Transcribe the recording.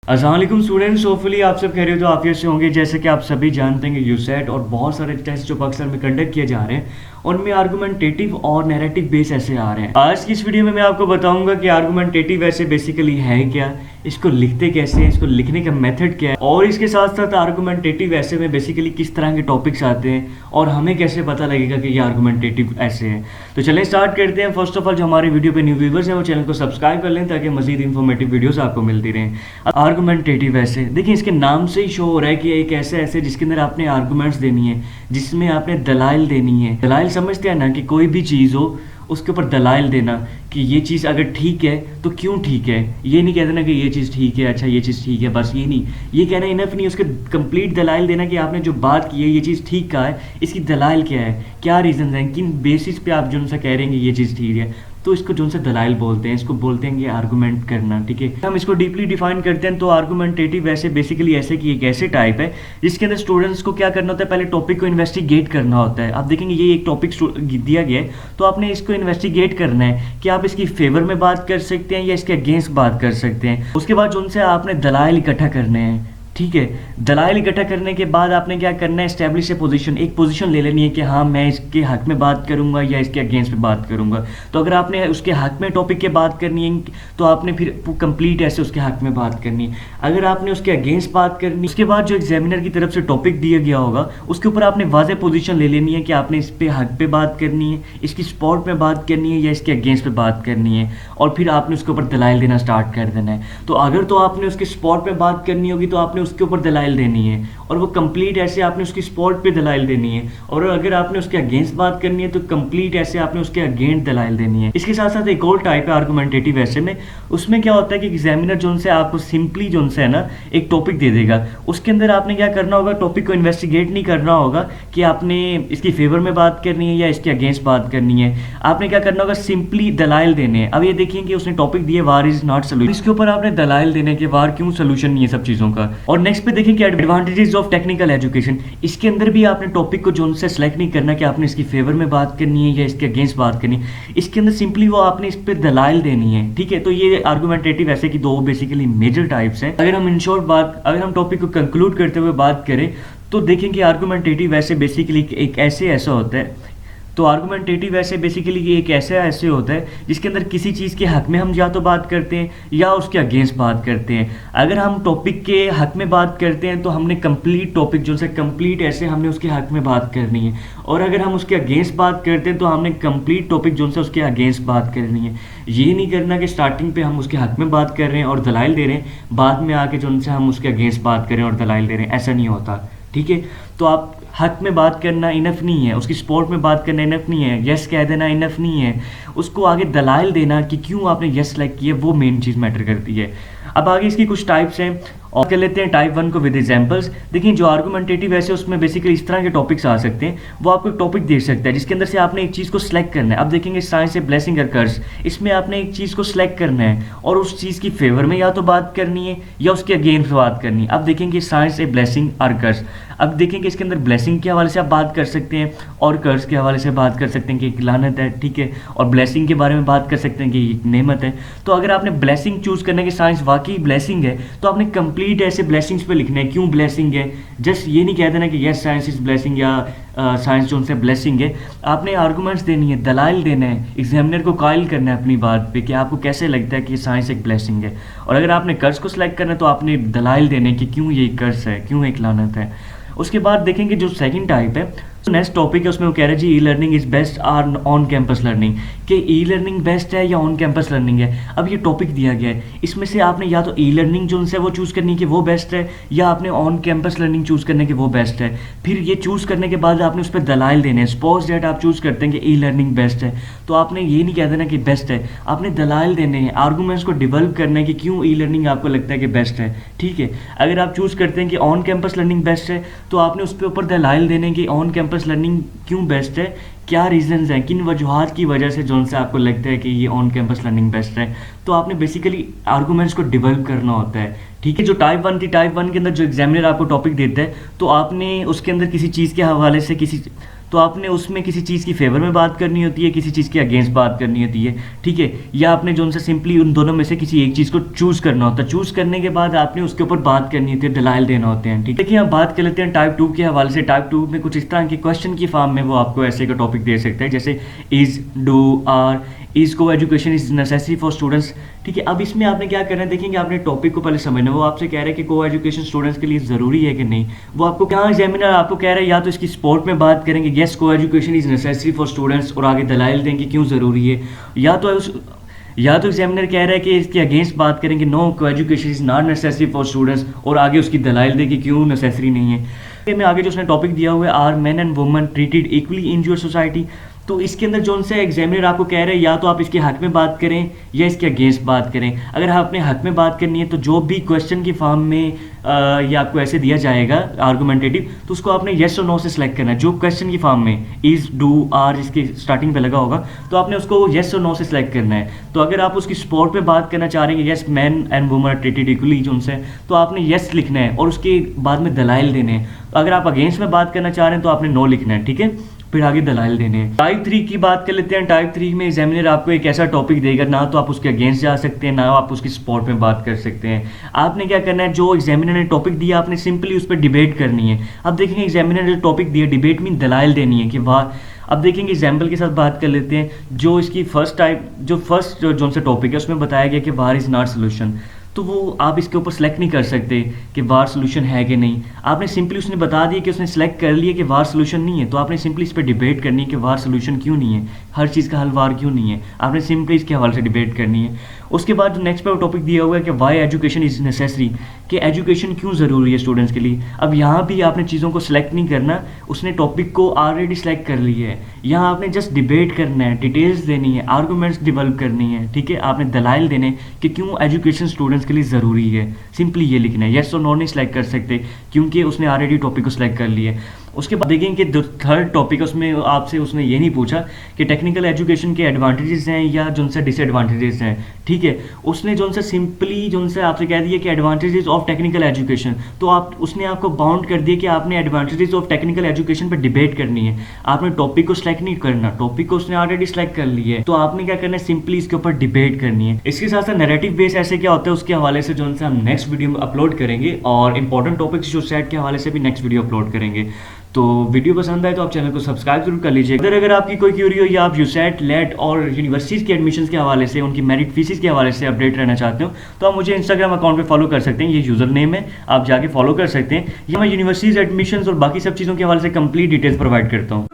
अस्सलाम वालेकुम students, hopefully आप सब खैरियत तो आफियत से होंगे। जैसे कि आप सभी जानते हैं कि यूसेट और बहुत सारे टेस्ट जो पाकिस्तान में कंडक्ट किए जा रहे हैं उनमें आर्गुमेंटेटिव और नैरेटिव बेस ऐसे आ रहे हैं। आज की इस वीडियो में मैं आपको बताऊंगा कि आर्गुमेंटेटिव ऐसे बेसिकली है क्या, इसको लिखते कैसे हैं, इसको लिखने का मेथड क्या है, और इसके साथ साथ आर्गुमेंटेटिव ऐसे में बेसिकली किस तरह के टॉपिक्स आते हैं और हमें कैसे पता लगेगा कि ये आर्गुमेंटेटिव ऐसे हैं। तो चलें स्टार्ट करते हैं। फर्स्ट ऑफ ऑल जो हमारे वीडियो पे न्यू व्यूवर्स हैं वो चैनल को सब्सक्राइब कर लें ताकि मजीद इन्फॉर्मेटिव वीडियोस आपको मिलती रहें। आर्गुमेंटेटिव ऐसे देखिए, इसके नाम से ही शो हो रहा है कि एक ऐसे ऐसे जिसके अंदर आपने आर्गुमेंट्स देनी है, जिसमें आपने दलाइल देनी है। दलाइल समझते हैं ना, कि कोई भी चीज़ हो उसके ऊपर दलाइल देना कि ये चीज़ अगर ठीक है तो क्यों ठीक है। ये नहीं कहते ना कि ये चीज़ ठीक है, अच्छा ये चीज़ ठीक है, बस ये नहीं, ये कहना इनफ नहीं, उसके कंप्लीट दलाइल देना कि आपने जो बात की है ये चीज़ ठीक कहा है, इसकी दलाइल क्या है, क्या रीज़न हैं, किन बेसिस पे आप जो उनसे कह रहे हैं कि ये चीज़ ठीक है। तो इसको जो उनसे दलाइल बोलते हैं, इसको बोलते हैं कि आर्गूमेंट करना। ठीक है, हम इसको डीपली डिफाइन करते हैं। तो आर्गूमेंटेटिव ऐसे बेसिकली ऐसे कि एक ऐसे टाइप है जिसके अंदर स्टूडेंट्स को क्या करना होता है, पहले टॉपिक को इन्वेस्टिगेट करना होता है। आप देखेंगे ये एक टॉपिक दिया गया है तो आपने इसको इन्वेस्टिगेट करना है कि आप इसकी फेवर में बात कर सकते हैं या इसके अगेंस्ट बात कर सकते हैं। उसके बाद जो उनसे आपने दलाइल इकट्ठा करने हैं। ठीक है, दलाइल इकट्ठा करने के बाद आपने क्या करना है, एस्टेब्लिश ए पोजीशन, एक पोजीशन ले लेनी है कि हाँ मैं इसके हक में बात करूंगा या इसके अगेंस्ट में बात करूंगा। तो अगर आपने उसके हक में टॉपिक के बात करनी है तो आपने फिर कंप्लीट ऐसे उसके हक में बात करनी है। अगर आपने उसके अगेंस्ट बात करनी, उसके बाद जो एग्जामिनर की तरफ से टॉपिक दिया गया होगा उसके ऊपर आपने वाज़ेह पोजीशन ले लेनी है कि आपने इस पे हक पे बात करनी है, इसकी स्पॉट में बात करनी है या इसके अगेंस्ट पे बात करनी है, और फिर आपने उसके ऊपर दलाइल देना स्टार्ट कर देना है। तो अगर तो आपने उसके स्पॉट पे बात करनी होगी तो आपने उसके ऊपर दलाइल देनी है, और वो कंप्लीट ऐसे आपने उसकी स्पॉट पे दलाइल देनी है। और अगर आपने उसके अगेंस्ट बात करनी है तो कंप्लीट ऐसे आपने उसके अगेंस्ट दलाइल देनी है। इसके साथ साथ एक और टाइप है आर्गुमेंटेटिव ऐसे में। उसमें क्या होता है कि एग्जामिनर जो उनसे आपको सिंपली जो उनसे है ना एक टॉपिक दे देगा, उसके अंदर आपने क्या करना होगा, टॉपिक को इन्वेस्टिगेट नहीं करना होगा कि आपने इसकी फेवर में बात करनी है या इसके अगेंस्ट बात करनी है। आपने क्या करना होगा, सिंपली दलाइल देने हैं। अब ये देखिए कि उसने टॉपिक दिया वार इज नॉट सोल्यूशन, इसके ऊपर आपने दलाइल देने के वार क्यों सोल्यूशन नहीं है सब चीज़ों का। और नेक्स्ट पे देखें कि एडवांटेजेस ऑफ टेक्निकल एजुकेशन। इसके अंदर भी आपने टॉपिक को जो उनसे सेलेक्ट नहीं करना कि आपने इसकी फेवर में बात करनी है या इसके अगेंस्ट बात करनी है। इसके अंदर सिंपली वो आपने इस पे दलाइल देनी है। ठीक है, तो ये आर्गुमेंटेटिव ऐसे की दो बेसिकली मेजर टाइप्स हैं। अगर हम इन शॉर्ट बात, अगर हम टॉपिक को कंक्लूड करते हुए बात करें तो देखेंगे आर्गुमेंटेटिव ऐसे बेसिकली एक ऐसा होता है। तो आर्गुमेंटेटिव ऐसे बेसिकली ये एक ऐसे होता है जिसके अंदर किसी चीज़ के हक में हम या तो बात करते हैं या उसके अगेंस्ट बात करते हैं। अगर हम टॉपिक के हक में बात करते हैं तो हमने कंप्लीट टॉपिक जो से कंप्लीट ऐसे हमने उसके हक में बात करनी है, और अगर हम उसके अगेंस्ट बात करते हैं तो हमने कंप्लीट टॉपिक जो से उसके अगेंस्ट बात करनी है। ये नहीं करना कि स्टार्टिंग पे हम उसके हक में बात कर रहे हैं और दलाइल दे रहे हैं, बाद में आके जो उनसे हम उसके अगेंस्ट बात करें और दलाइल दे रहे हैं, ऐसा नहीं होता। ठीक है, तो आप हक में बात करना इनफ नहीं है, उसकी स्पोर्ट में बात करना इनफ नहीं है, यस कह देना इनफ नहीं है, उसको आगे दलाइल देना कि क्यों आपने यस सेलेक्ट किया, वो मेन चीज़ मैटर करती है। अब आगे इसकी कुछ टाइप्स हैं और कर लेते हैं टाइप 1 को विद एग्जांपल्स। देखिए जो आर्गुमेंटेटिव ऐसे उसमें बेसिकली इस तरह के टॉपिक्स आ सकते हैं। वो आपको एक टॉपिक दे सकता है जिसके अंदर से आपने एक चीज़ को सिलेक्ट करना है। अब देखेंगे साइंस ए ब्लेसिंग और कर्स, इसमें आपने एक चीज़ को सिलेक्ट करना है और उस चीज़ की फेवर में या तो बात करनी है या उसके अगेंस्ट बात करनी है। अब देखेंगे साइंस ए ब्लेसिंग और कर्स। अब देखेंगे इसके अंदर ब्लेसिंग के हवाले से आप बात कर सकते हैं और कर्स के हवाले से बात कर सकते हैं कि एक लानत है। ठीक है, और ब्लेसिंग के बारे में बात कर सकते हैं कि एक नेमत है। तो अगर आपने ब्लेसिंग चूज़ करने की साइंस वाकई ब्लेसिंग है तो आपने कंप्लीट ऐसे ब्लेसिंग्स पे लिखना है क्यों ब्लेसिंग है। जस्ट ये नहीं कह देना कि यस साइंस इज ब्लेसिंग या साइंस जो उनसे ब्लेसिंग है। आपने आर्गूमेंट्स देनी है, दलाइल देना है, एग्जामिनर को कायल करना है अपनी बात पे कि आपको कैसे लगता है कि साइंस एक ब्लेसिंग है। और अगर आपने कर्स को सिलेक्ट करना है तो आपने दलाइल देने कि क्यों ये कर्स है, क्यों एक लानत है। उसके बाद देखेंगे जो सेकंड टाइप है, नेक्स्ट टॉपिक है, उसमें वो कह रहे हैं जी e learning is best or on campus learning, कि ई लर्निंग बेस्ट है या ऑन कैंपस लर्निंग है। अब ये टॉपिक दिया गया है, इसमें से आपने या तो ई लर्निंग जो उनसे वो चूज़ करनी है कि वो बेस्ट है, या आपने ऑन कैंपस लर्निंग चूज़ करने की वो बेस्ट है। फिर ये चूज़ करने के बाद आपने उस पर दलाइल देने हैं। सपोज दैट आप चूज़ करते हैं कि ई लर्निंग बेस्ट है, तो आपने ये नहीं कह देना कि बेस्ट है, आपने दलाइल देने हैं, आर्गूमेंट्स को डिवेल्प करना है कि क्यों ई लर्निंग आपको लगता है कि बेस्ट है। ठीक है, अगर आप चूज़ करते हैं कि ऑन कैंपस लर्निंग बेस्ट है तो आपने उस पर ऊपर दलाइल देने कि ऑन कैंपस लर्निंग क्यों बेस्ट है, क्या रीजंस हैं, किन वजूहात की वजह से जो से आपको लगता है कि ये ऑन कैंपस लर्निंग बेस्ट है। तो आपने बेसिकली आर्गूमेंट्स को डेवलप करना होता है। ठीक है, जो टाइप 1 थी, टाइप 1 के अंदर जो एग्जामिनर आपको टॉपिक देता है तो आपने उसके अंदर किसी चीज़ के हवाले से तो आपने उसमें किसी चीज़ की फेवर में बात करनी होती है, किसी चीज़ के अगेंस्ट बात करनी होती है, ठीक है, या आपने जो उनसे सिंपली उन दोनों में से किसी एक चीज़ को चूज़ करना होता है। चूज़ करने के बाद आपने उसके ऊपर बात करनी होती है, दलाइल देना होते हैं, ठीक है। देखिए, हम बात कर लेते हैं टाइप 2 के हवाले से। टाइप 2 में कुछ इस तरह के क्वेश्चन की फॉर्म में वो आपको ऐसे का टॉपिक दे सकता है, जैसे इज़, डू, आर, इज को education is necessary for students, ठीक है। अब इसमें आपने क्या करना है, देखेंगे आपने टॉपिक को पहले समझना। वो आपसे कह रहा है कि को एजुकेशन स्टूडेंट्स के लिए ज़रूरी है कि नहीं। वो आपको क्या एग्जामिनर आपको कह रहा है, या तो इसकी स्पोर्ट में बात करेंगे, येस को education is necessary for students, और आगे दलाइल देंगे क्यों ज़रूरी है, या तो एग्जामिनर कह रहा है कि इसके अगेंस्ट बात करेंगे, नो को education is not necessary for students, और आगे उसकी दलाइल देंगे क्यों नेसेसरी नहीं है। में आगे जो उसने टॉपिक दिया हुआ है, are man and woman treated equally in your society, तो इसके अंदर जो से एग्जामिनर आपको कह रहे हैं या तो आप इसके हक में बात करें या इसके अगेंस्ट बात करें। अगर आप अपने हक में बात करनी है तो जो भी क्वेश्चन की फॉर्म में ये आपको ऐसे दिया जाएगा आर्गुमेंटेटिव, तो उसको आपने येस और नो से सिलेक्ट करना है। जो क्वेश्चन की फॉर्म में इज, डू, आर जिसके स्टार्टिंग पे लगा होगा, तो आपने उसको येस और नो से सिलेक्ट करना है। तो अगर आप उसकी स्पोर्ट पे बात करना चाह रहे हैं, yes man and woman are treated equally उनसे, तो आपने येस लिखना है और उसके बाद में दलाइल देने हैं। अगर आप अगेंस्ट में बात करना चाह रहे हैं तो आपने नो लिखना है, ठीक है, फिर आगे दलाइल देने हैं। टाइप 3 की बात कर लेते हैं। टाइप 3 में एग्जामिनर आपको एक ऐसा टॉपिक देगा, ना तो आप उसके अगेंस्ट जा सकते हैं, ना आप उसकी स्पॉट में बात कर सकते हैं। आपने क्या करना है, जो एग्जामिनर ने टॉपिक दिया आपने सिंपली उस पर डिबेट करनी है। अब देखेंगे एग्जामिनर ने टॉपिक दिया, डिबेट में दलाइल देनी है कि वाह। अब देखेंगे एग्जाम्पल के साथ बात कर लेते हैं। जो इसकी फर्स्ट जो से टॉपिक है उसमें बताया गया कि वार इज़ नॉट सोल्यूशन, तो वो आप इसके ऊपर सेलेक्ट नहीं कर सकते कि वार सोल्यूशन है कि नहीं। आपने सिंपली उसने बता दिया कि उसने सेलेक्ट कर लिया कि वार सोल्यूशन नहीं है, तो आपने सिंपली इस पर डिबेट करनी है कि वार सोल्यूशन क्यों नहीं है, हर चीज़ का हल वार क्यों नहीं है। आपने सिंपली इसके हवाले से डिबेट करनी है। उसके बाद जो नेक्स्ट पर टॉपिक दिया हुआ है कि वाई एजुकेशन इज़ नेसेसरी, कि एजुकेशन क्यों ज़रूरी है स्टूडेंट्स के लिए। अब यहाँ भी आपने चीज़ों को सिलेक्ट नहीं करना, उसने टॉपिक को ऑलरेडी सिलेक्ट कर लिया है। यहाँ आपने जस्ट डिबेट करना है, डिटेल्स देनी है, आर्गूमेंट्स डेवलप करनी है, ठीक है। आपने दलाइल देने कि क्यों एजुकेशन स्टूडेंट्स के लिए ज़रूरी है, सिंपली ये लिखना है। येस और नो नहीं सिलेक्ट कर सकते क्योंकि उसने ऑलरेडी टॉपिक को सिलेक्ट कर लिया है। उसके बाद देखेंगे कि थर्ड टॉपिक उसमें आपसे उसने ये नहीं पूछा कि टेक्निकल एजुकेशन के एडवांटेजेस हैं या जो उनसे डिसएडवांटेजेस हैं, ठीक है। उसने जो उनसे सिंपली जो उनसे आपसे कह दिया कि एडवांटेजेस ऑफ टेक्निकल एजुकेशन, तो उसने आपको बाउंड कर दिया कि आपने एडवांटेजेस ऑफ टेक्निकल एजुकेशन पर डिबेट करनी है। आपने टॉपिक को सिलेक्ट नहीं करना, टॉपिक को उसने ऑलरेडी सिलेक्ट कर लिया है, तो आपने क्या करना है, सिंपली इसके ऊपर डिबेट करनी है। इसके साथ साथ नैरेटिव बेस ऐसे क्या होता है उसके हवाले से जो उनसे हम नेक्स्ट वीडियो में अपलोड करेंगे, और इंपॉर्टेंट टॉपिक्स जो सेट के हवाले से भी नेक्स्ट वीडियो अपलोड करेंगे। तो वीडियो पसंद आए तो आप चैनल को सब्सक्राइब जरूर कर लीजिए। अगर आपकी कोई क्यूरी हो या आप यूसेट, लेट और यूनिवर्सिटीज़ के एडमिशन्स के हवाले से, उनकी मेरिट फीसिस के हवाले से अपडेट रहना चाहते हो, तो आप मुझे इंस्टाग्राम अकाउंट पे फॉलो कर सकते हैं। ये यूज़र नेम है, आप जाके फॉलो कर सकते हैं। ये मैं यूनिवर्सिटीज़ एडमिशन्स और बाकी सब चीज़ों के हवाले से कंप्लीट डिटेल्स प्रोवाइड करता हूँ।